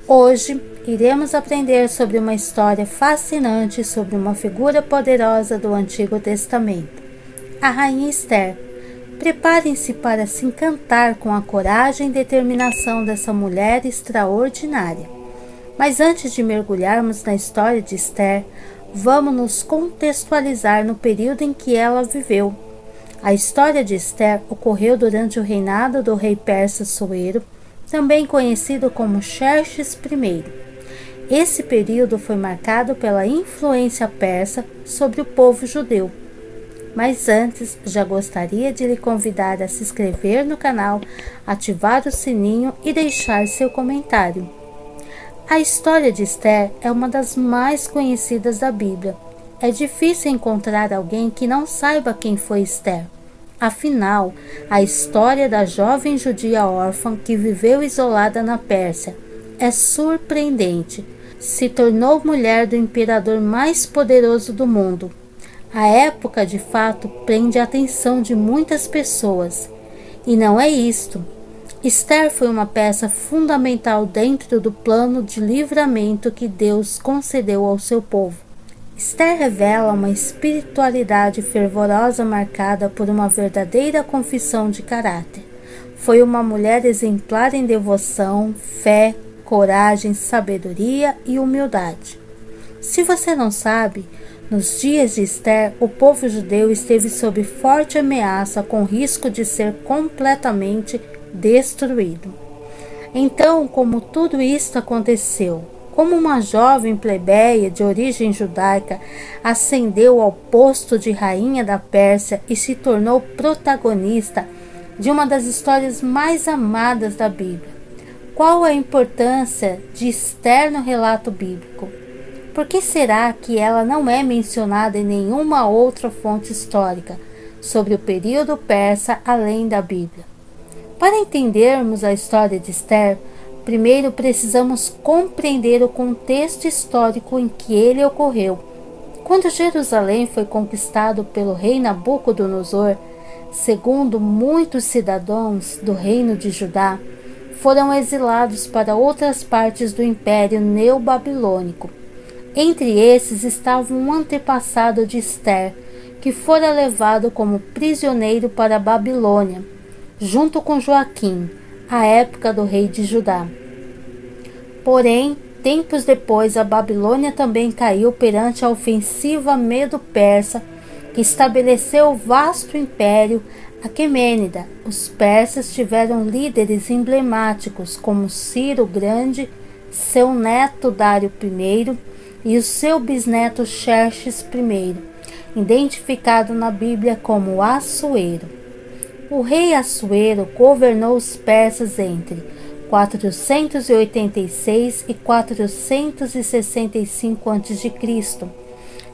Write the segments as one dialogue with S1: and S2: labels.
S1: Hoje iremos aprender sobre uma história fascinante sobre uma figura poderosa do Antigo Testamento, a Rainha Esther. Preparem-se para se encantar com a coragem e determinação dessa mulher extraordinária. Mas antes de mergulharmos na história de Esther, vamos nos contextualizar no período em que ela viveu. A história de Esther ocorreu durante o reinado do rei persa Assuero, também conhecido como Xerxes I. Esse período foi marcado pela influência persa sobre o povo judeu. Mas antes, já gostaria de lhe convidar a se inscrever no canal, ativar o sininho e deixar seu comentário. A história de Esther é uma das mais conhecidas da Bíblia. É difícil encontrar alguém que não saiba quem foi Esther. Afinal, a história da jovem judia órfã que viveu isolada na Pérsia é surpreendente. Se tornou mulher do imperador mais poderoso do mundo. A época, de fato, prende a atenção de muitas pessoas. E não é isto. Esther foi uma peça fundamental dentro do plano de livramento que Deus concedeu ao seu povo. Esther revela uma espiritualidade fervorosa marcada por uma verdadeira confissão de caráter. Foi uma mulher exemplar em devoção, fé, coragem, sabedoria e humildade. Se você não sabe, nos dias de Esther, o povo judeu esteve sob forte ameaça com risco de ser completamente destruído. Então, como tudo isto aconteceu? Como uma jovem plebeia de origem judaica ascendeu ao posto de rainha da Pérsia e se tornou protagonista de uma das histórias mais amadas da Bíblia? Qual a importância de Esther no relato bíblico? Por que será que ela não é mencionada em nenhuma outra fonte histórica sobre o período persa além da Bíblia? Para entendermos a história de Esther, primeiro precisamos compreender o contexto histórico em que ele ocorreu. Quando Jerusalém foi conquistado pelo rei Nabucodonosor, segundo muitos cidadãos do reino de Judá, foram exilados para outras partes do Império Neobabilônico. Entre esses estava um antepassado de Esther, que fora levado como prisioneiro para a Babilônia, junto com Joaquim, à época do rei de Judá. Porém, tempos depois, a Babilônia também caiu perante a ofensiva medo-persa, que estabeleceu o vasto império Aquemênida. Os persas tiveram líderes emblemáticos como Ciro o Grande, seu neto Dário I e o seu bisneto Xerxes I, identificado na Bíblia como Assuero. O rei Assuero governou os persas entre 486 e 465 a.C.,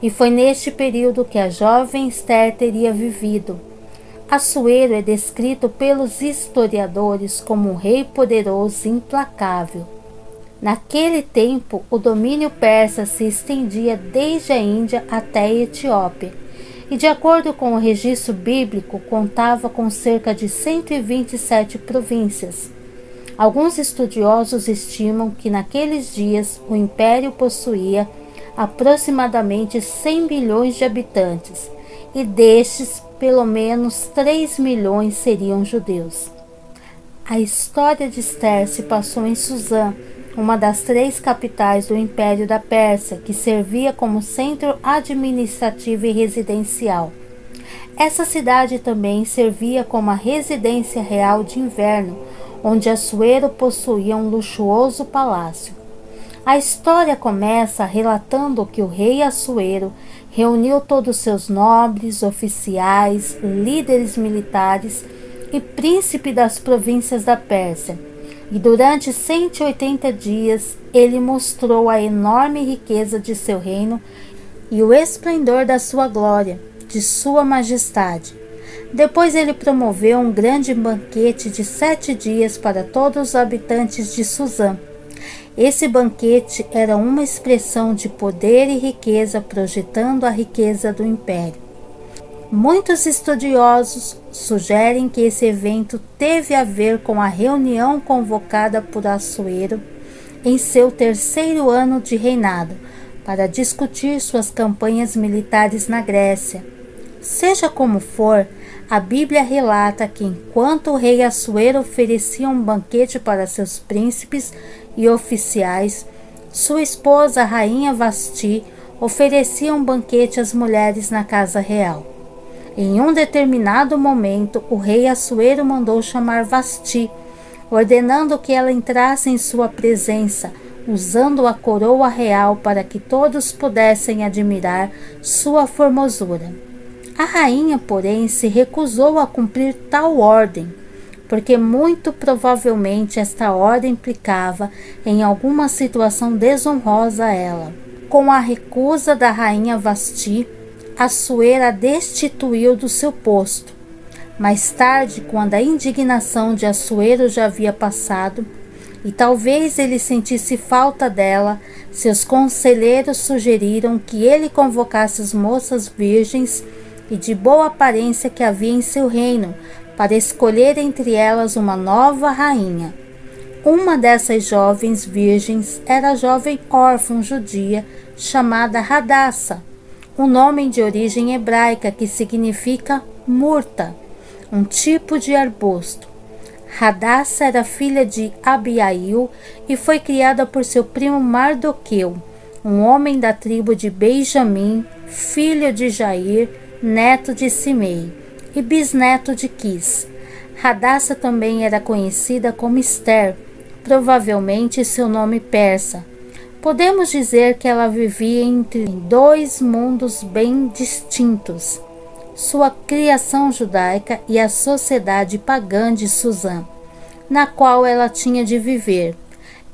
S1: e foi neste período que a jovem Esther teria vivido. Assuero é descrito pelos historiadores como um rei poderoso e implacável. Naquele tempo, o domínio persa se estendia desde a Índia até a Etiópia, e de acordo com o registro bíblico, contava com cerca de 127 províncias. Alguns estudiosos estimam que naqueles dias o império possuía aproximadamente 100 milhões de habitantes, e destes, pelo menos 3 milhões seriam judeus. A história de Esther se passou em Suzã, uma das 3 capitais do Império da Pérsia, que servia como centro administrativo e residencial. Essa cidade também servia como a residência real de inverno, onde Assuero possuía um luxuoso palácio. A história começa relatando que o rei Assuero reuniu todos seus nobres, oficiais, líderes militares e príncipes das províncias da Pérsia. E durante 180 dias ele mostrou a enorme riqueza de seu reino e o esplendor da sua glória, de sua majestade. Depois ele promoveu um grande banquete de 7 dias para todos os habitantes de Suzã. Esse banquete era uma expressão de poder e riqueza, projetando a riqueza do império. Muitos estudiosos sugerem que esse evento teve a ver com a reunião convocada por Assuero em seu terceiro ano de reinado, para discutir suas campanhas militares na Grécia. Seja como for, a Bíblia relata que enquanto o rei Assuero oferecia um banquete para seus príncipes e oficiais, sua esposa, a rainha Vasti, oferecia um banquete às mulheres na casa real. Em um determinado momento, o rei Assuero mandou chamar Vasti, ordenando que ela entrasse em sua presença, usando a coroa real para que todos pudessem admirar sua formosura. A rainha, porém, se recusou a cumprir tal ordem, porque muito provavelmente esta ordem implicava em alguma situação desonrosa a ela. Com a recusa da rainha Vasti, Assuero a destituiu do seu posto. Mais tarde, quando a indignação de Assuero já havia passado, e talvez ele sentisse falta dela, seus conselheiros sugeriram que ele convocasse as moças virgens e de boa aparência que havia em seu reino, para escolher entre elas uma nova rainha. Uma dessas jovens virgens era a jovem órfã judia chamada Hadassa, um nome de origem hebraica que significa murta, um tipo de arbusto. Hadassa era filha de Abiail e foi criada por seu primo Mardoqueu, um homem da tribo de Benjamim, filho de Jair, neto de Simei e bisneto de Quis. Hadassa também era conhecida como Esther, provavelmente seu nome persa. Podemos dizer que ela vivia entre dois mundos bem distintos: sua criação judaica e a sociedade pagã de Susã, na qual ela tinha de viver.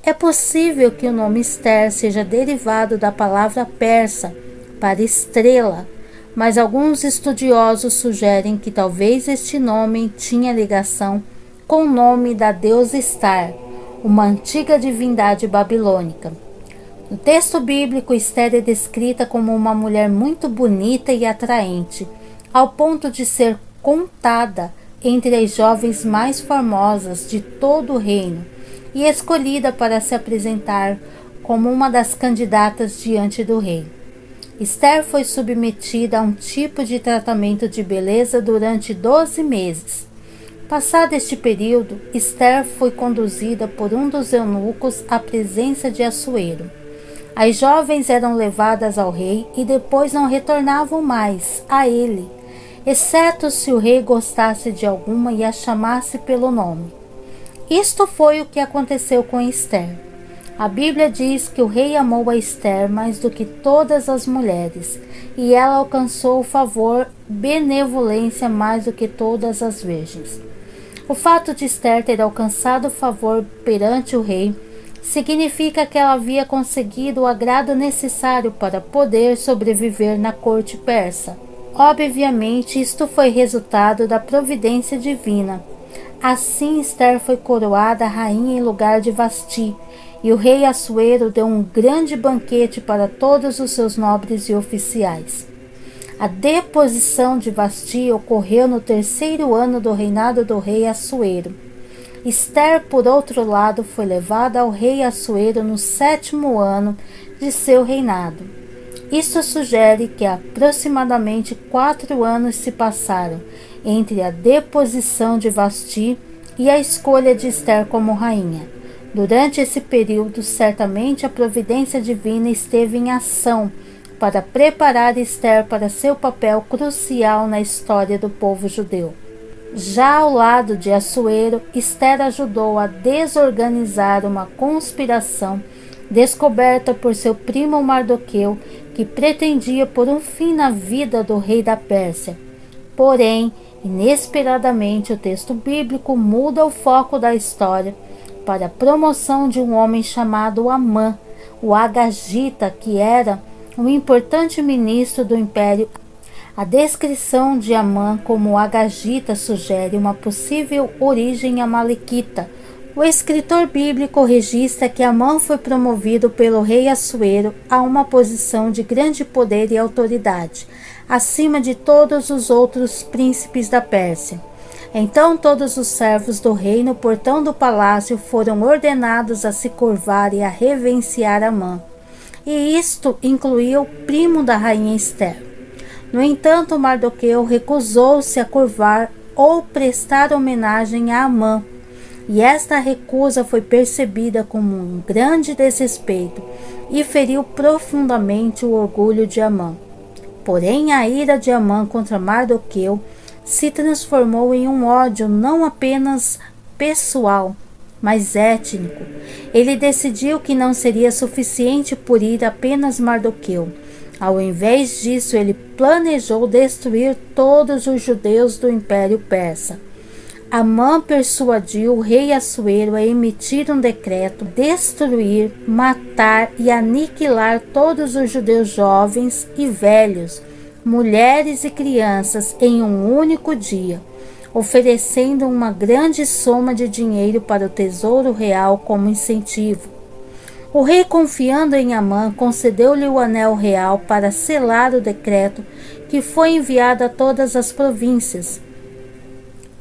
S1: É possível que o nome Esther seja derivado da palavra persa para estrela, mas alguns estudiosos sugerem que talvez este nome tinha ligação com o nome da deusa Star, uma antiga divindade babilônica. No texto bíblico, Esther é descrita como uma mulher muito bonita e atraente, ao ponto de ser contada entre as jovens mais formosas de todo o reino e escolhida para se apresentar como uma das candidatas diante do rei. Esther foi submetida a um tipo de tratamento de beleza durante 12 meses. Passado este período, Esther foi conduzida por um dos eunucos à presença de Assuero. As jovens eram levadas ao rei e depois não retornavam mais a ele, exceto se o rei gostasse de alguma e a chamasse pelo nome. Isto foi o que aconteceu com Esther. A Bíblia diz que o rei amou a Esther mais do que todas as mulheres, e ela alcançou o favor, benevolência mais do que todas as virgens. O fato de Esther ter alcançado o favor perante o rei significa que ela havia conseguido o agrado necessário para poder sobreviver na corte persa. Obviamente, isto foi resultado da providência divina. Assim, Esther foi coroada rainha em lugar de Vasti, e o rei Assuero deu um grande banquete para todos os seus nobres e oficiais. A deposição de Vasti ocorreu no terceiro ano do reinado do rei Assuero. Esther, por outro lado, foi levada ao rei Assuero no 7º ano de seu reinado. Isto sugere que aproximadamente 4 anos se passaram entre a deposição de Vasti e a escolha de Esther como rainha. Durante esse período, certamente a providência divina esteve em ação para preparar Esther para seu papel crucial na história do povo judeu. Já ao lado de Assuero, Esther ajudou a desorganizar uma conspiração descoberta por seu primo Mardoqueu, que pretendia pôr um fim na vida do rei da Pérsia. Porém, inesperadamente, o texto bíblico muda o foco da história para a promoção de um homem chamado Amã, o Agagita, que era um importante ministro do Império. A descrição de Amã como Agagita sugere uma possível origem amalequita. O escritor bíblico registra que Amã foi promovido pelo rei Assuero a uma posição de grande poder e autoridade, acima de todos os outros príncipes da Pérsia. Então todos os servos do rei no portão do palácio foram ordenados a se curvar e a reverenciar Amã. E isto incluía o primo da rainha Ester. No entanto, Mardoqueu recusou-se a curvar ou prestar homenagem a Amã, e esta recusa foi percebida como um grande desrespeito e feriu profundamente o orgulho de Amã. Porém, a ira de Amã contra Mardoqueu se transformou em um ódio não apenas pessoal, mas étnico. Ele decidiu que não seria suficiente punir apenas Mardoqueu. Ao invés disso, ele planejou destruir todos os judeus do Império Persa. Amã persuadiu o rei Assuero a emitir um decreto, destruir, matar e aniquilar todos os judeus jovens e velhos, mulheres e crianças em um único dia, oferecendo uma grande soma de dinheiro para o tesouro real como incentivo. O rei, confiando em Amã, concedeu-lhe o anel real para selar o decreto, que foi enviado a todas as províncias.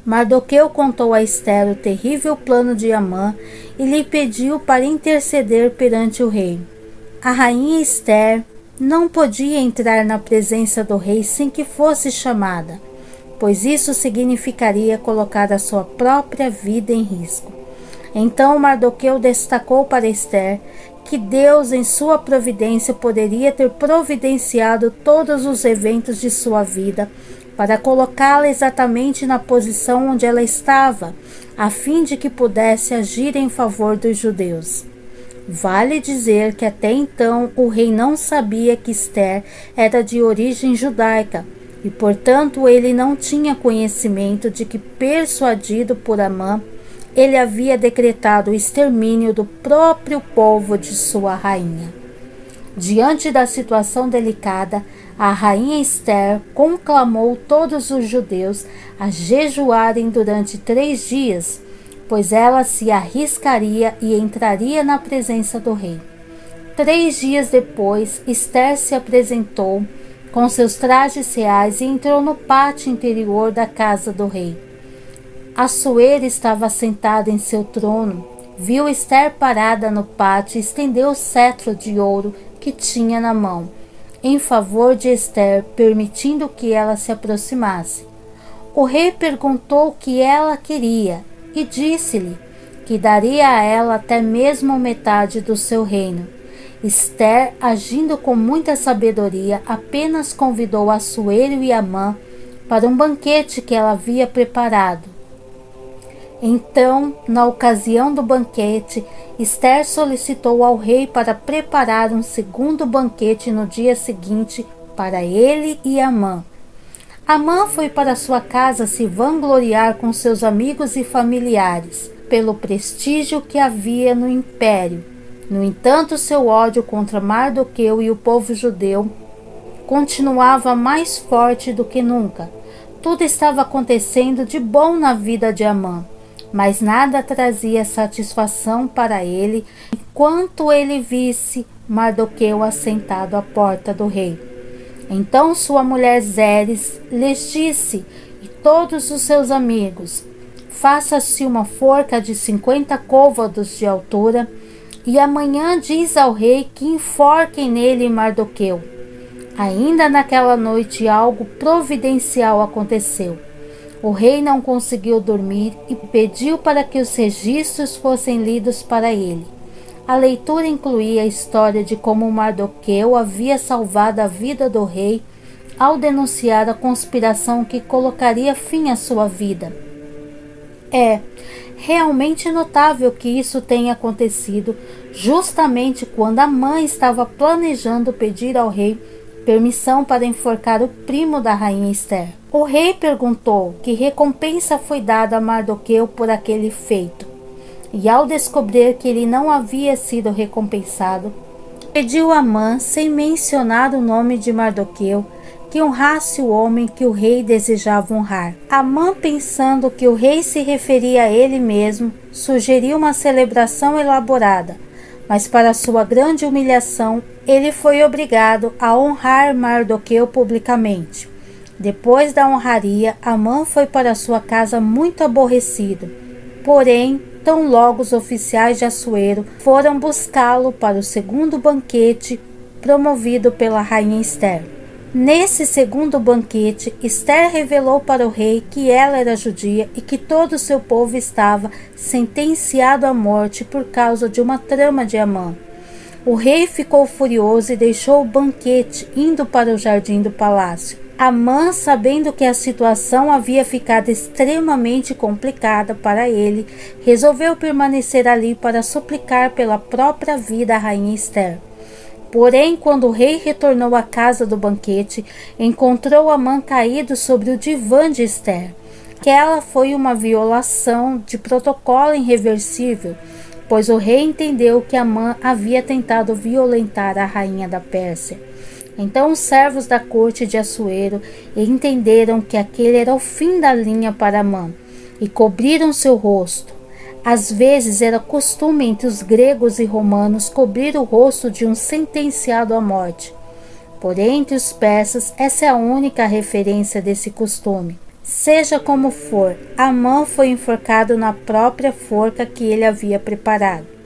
S1: Mardoqueu contou a Ester o terrível plano de Amã e lhe pediu para interceder perante o rei. A rainha Ester não podia entrar na presença do rei sem que fosse chamada, pois isso significaria colocar a sua própria vida em risco. Então Mardoqueu destacou para Ester que Deus, em sua providência, poderia ter providenciado todos os eventos de sua vida para colocá-la exatamente na posição onde ela estava, a fim de que pudesse agir em favor dos judeus. Vale dizer que até então o rei não sabia que Ester era de origem judaica e, portanto, ele não tinha conhecimento de que, persuadido por Amã, ele havia decretado o extermínio do próprio povo de sua rainha. Diante da situação delicada, a rainha Ester conclamou todos os judeus a jejuarem durante 3 dias, pois ela se arriscaria e entraria na presença do rei. 3 dias depois, Ester se apresentou com seus trajes reais e entrou no pátio interior da casa do rei. Assuero estava sentado em seu trono, viu Ester parada no pátio e estendeu o cetro de ouro que tinha na mão, em favor de Ester, permitindo que ela se aproximasse. O rei perguntou o que ela queria e disse-lhe que daria a ela até mesmo metade do seu reino. Ester, agindo com muita sabedoria, apenas convidou Assuero e Amã para um banquete que ela havia preparado. Então, na ocasião do banquete, Ester solicitou ao rei para preparar um segundo banquete no dia seguinte para ele e Amã. Amã foi para sua casa se vangloriar com seus amigos e familiares, pelo prestígio que havia no império. No entanto, seu ódio contra Mardoqueu e o povo judeu continuava mais forte do que nunca. Tudo estava acontecendo de bom na vida de Amã, mas nada trazia satisfação para ele enquanto ele visse Mardoqueu assentado à porta do rei. Então sua mulher Zeres lhes disse, e todos os seus amigos: faça-se uma forca de 50 côvados de altura, e amanhã diz ao rei que enforquem nele Mardoqueu. Ainda naquela noite algo providencial aconteceu. O rei não conseguiu dormir e pediu para que os registros fossem lidos para ele. A leitura incluía a história de como Mardoqueu havia salvado a vida do rei ao denunciar a conspiração que colocaria fim à sua vida. É realmente notável que isso tenha acontecido justamente quando Amã estava planejando pedir ao rei permissão para enforcar o primo da rainha Ester. O rei perguntou que recompensa foi dada a Mardoqueu por aquele feito, e ao descobrir que ele não havia sido recompensado, pediu a Amã, sem mencionar o nome de Mardoqueu, que honrasse o homem que o rei desejava honrar. Amã, pensando que o rei se referia a ele mesmo, sugeriu uma celebração elaborada, mas para sua grande humilhação, ele foi obrigado a honrar Mardoqueu publicamente. Depois da honraria, Amã foi para sua casa muito aborrecido. Porém, tão logo os oficiais de Assuero foram buscá-lo para o segundo banquete promovido pela rainha Ester. Nesse segundo banquete, Ester revelou para o rei que ela era judia e que todo o seu povo estava sentenciado à morte por causa de uma trama de Amã. O rei ficou furioso e deixou o banquete, indo para o jardim do palácio. Amã, sabendo que a situação havia ficado extremamente complicada para ele, resolveu permanecer ali para suplicar pela própria vida à rainha Ester. Porém, quando o rei retornou à casa do banquete, encontrou Amã caído sobre o divã de Ester. Aquela foi uma violação de protocolo irreversível, pois o rei entendeu que Amã havia tentado violentar a rainha da Pérsia. Então os servos da corte de Assuero entenderam que aquele era o fim da linha para Amã e cobriram seu rosto. Às vezes era costume entre os gregos e romanos cobrir o rosto de um sentenciado à morte. Porém, entre os persas, essa é a única referência desse costume. Seja como for, Amã foi enforcado na própria forca que ele havia preparado.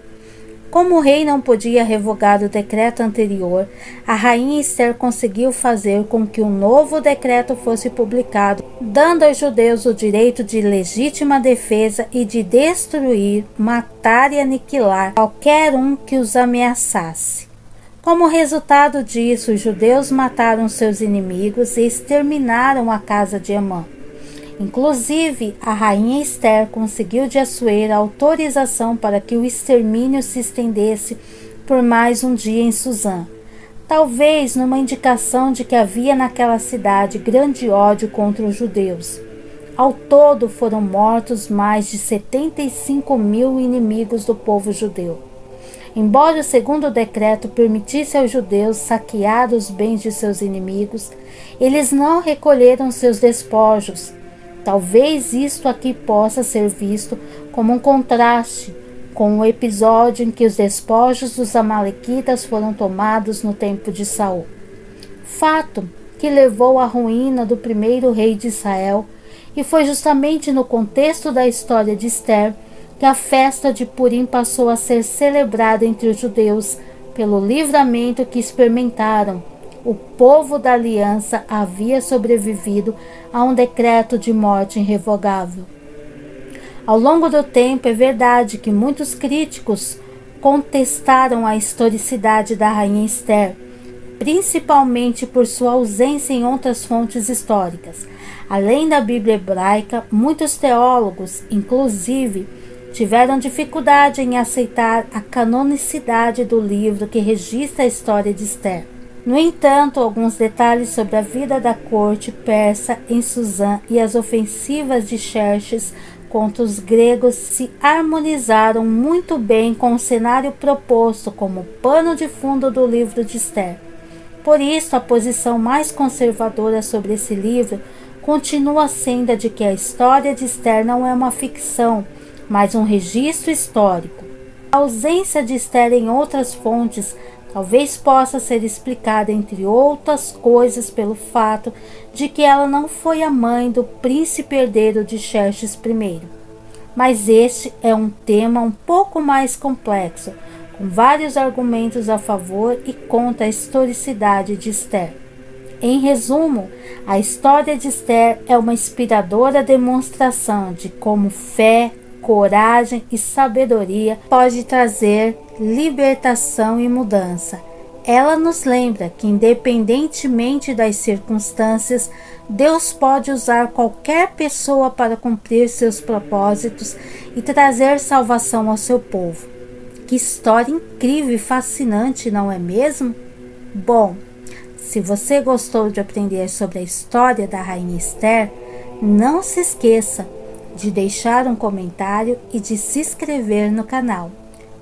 S1: Como o rei não podia revogar o decreto anterior, a rainha Ester conseguiu fazer com que um novo decreto fosse publicado, dando aos judeus o direito de legítima defesa e de destruir, matar e aniquilar qualquer um que os ameaçasse. Como resultado disso, os judeus mataram seus inimigos e exterminaram a casa de Amã. Inclusive, a rainha Ester conseguiu de Assuero autorização para que o extermínio se estendesse por mais um dia em Suzã, talvez numa indicação de que havia naquela cidade grande ódio contra os judeus. Ao todo foram mortos mais de 75.000 inimigos do povo judeu. Embora o segundo decreto permitisse aos judeus saquear os bens de seus inimigos, eles não recolheram seus despojos. Talvez isto aqui possa ser visto como um contraste com o episódio em que os despojos dos amalequitas foram tomados no tempo de Saul. Fato que levou à ruína do primeiro rei de Israel, e foi justamente no contexto da história de Ester que a festa de Purim passou a ser celebrada entre os judeus pelo livramento que experimentaram. O povo da aliança havia sobrevivido a um decreto de morte irrevogável. Ao longo do tempo, é verdade que muitos críticos contestaram a historicidade da rainha Ester, principalmente por sua ausência em outras fontes históricas. Além da Bíblia hebraica, muitos teólogos, inclusive, tiveram dificuldade em aceitar a canonicidade do livro que registra a história de Ester. No entanto, alguns detalhes sobre a vida da corte persa em Suzã e as ofensivas de Xerxes contra os gregos se harmonizaram muito bem com o cenário proposto como pano de fundo do livro de Ester. Por isso, a posição mais conservadora sobre esse livro continua sendo a de que a história de Ester não é uma ficção, mas um registro histórico. A ausência de Ester em outras fontes talvez possa ser explicada, entre outras coisas, pelo fato de que ela não foi a mãe do príncipe herdeiro de Xerxes I. Mas este é um tema um pouco mais complexo, com vários argumentos a favor e contra a historicidade de Ester. Em resumo, a história de Ester é uma inspiradora demonstração de como fé, coragem e sabedoria pode trazer libertação e mudança. Ela nos lembra que, independentemente das circunstâncias, Deus pode usar qualquer pessoa para cumprir seus propósitos e trazer salvação ao seu povo. Que história incrível e fascinante, não é mesmo? Bom, se você gostou de aprender sobre a história da rainha Ester, não se esqueça de deixar um comentário e de se inscrever no canal.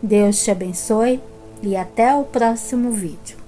S1: Deus te abençoe e até o próximo vídeo.